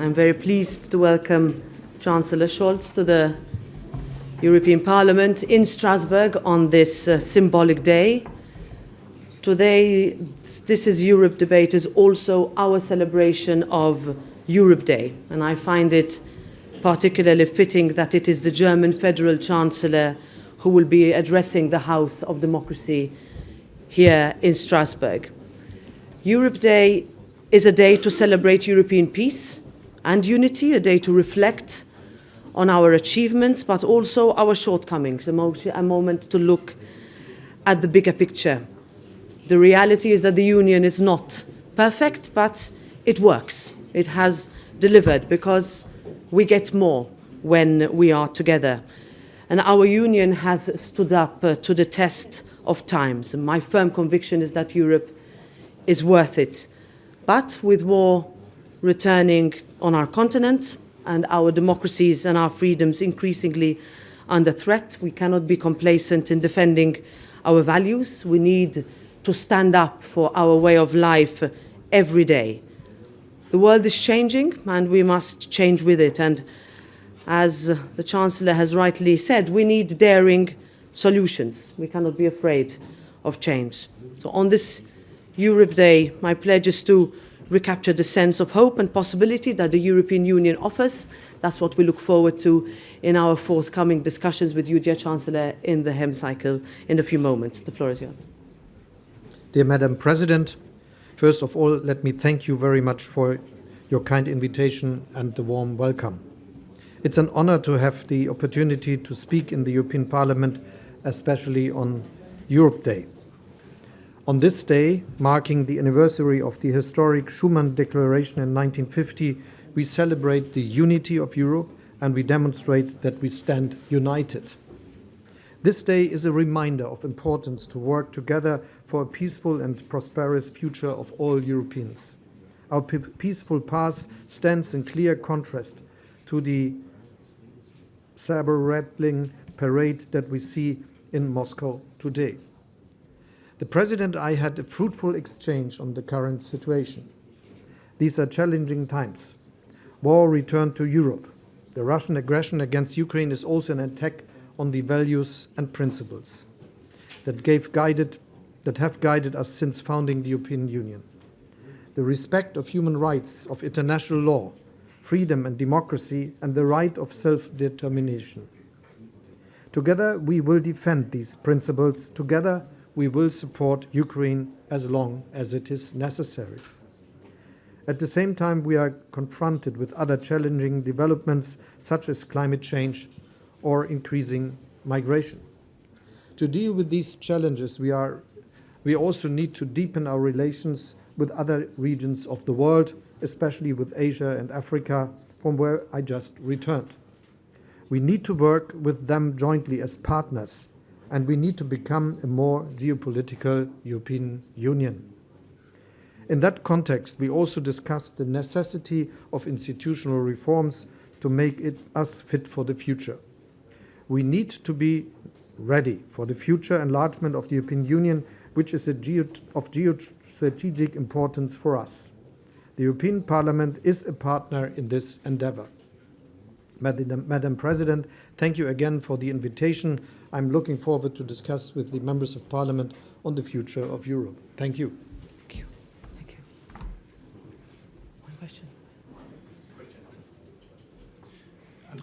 I'm very pleased to welcome Chancellor Scholz to the European Parliament in Strasbourg on this symbolic day. Today, This is Europe debate is also our celebration of Europe Day, and I find it particularly fitting that it is the German Federal Chancellor who will be addressing the House of Democracy here in Strasbourg. Europe Day is a day to celebrate European peace and unity, a day to reflect on our achievements, but also our shortcomings, a moment to look at the bigger picture. The reality is that the Union is not perfect, but it works. It has delivered because we get more when we are together. And our Union has stood up to the test of times. And my firm conviction is that Europe is worth it. But with war returning on our continent and our democracies and our freedoms increasingly under threat, we cannot be complacent in defending our values. We need to stand up for our way of life every day. The world is changing and we must change with it. And as the Chancellor has rightly said, we need daring solutions. We cannot be afraid of change. So on this Europe Day, my pledge is to recapture the sense of hope and possibility that the European Union offers. That's what we look forward to in our forthcoming discussions with you, dear Chancellor, in the hemicycle in a few moments. The floor is yours. Dear Madam President, first of all, let me thank you very much for your kind invitation and the warm welcome. It's an honor to have the opportunity to speak in the European Parliament, especially on Europe Day. On this day, marking the anniversary of the historic Schuman Declaration in 1950, we celebrate the unity of Europe and we demonstrate that we stand united. This day is a reminder of importance to work together for a peaceful and prosperous future of all Europeans. Our peaceful path stands in clear contrast to the saber-rattling parade that we see in Moscow today. The President and I had a fruitful exchange on the current situation. These are challenging times. War returned to Europe. The Russian aggression against Ukraine is also an attack on the values and principles that have guided us since founding the European Union. The respect of human rights, of international law, freedom and democracy, and the right of self-determination. Together we will defend these principles. Together we will support Ukraine as long as it is necessary. At the same time, we are confronted with other challenging developments such as climate change or increasing migration. To deal with these challenges, we also need to deepen our relations with other regions of the world, especially with Asia and Africa, from where I just returned. We need to work with them jointly as partners, and we need to become a more geopolitical European Union. In that context, we also discussed the necessity of institutional reforms to make us fit for the future. We need to be ready for the future enlargement of the European Union, which is of geostrategic importance for us. The European Parliament is a partner in this endeavor. Madam President, thank you again for the invitation. I'm looking forward to discuss with the members of Parliament on the future of Europe. Thank you.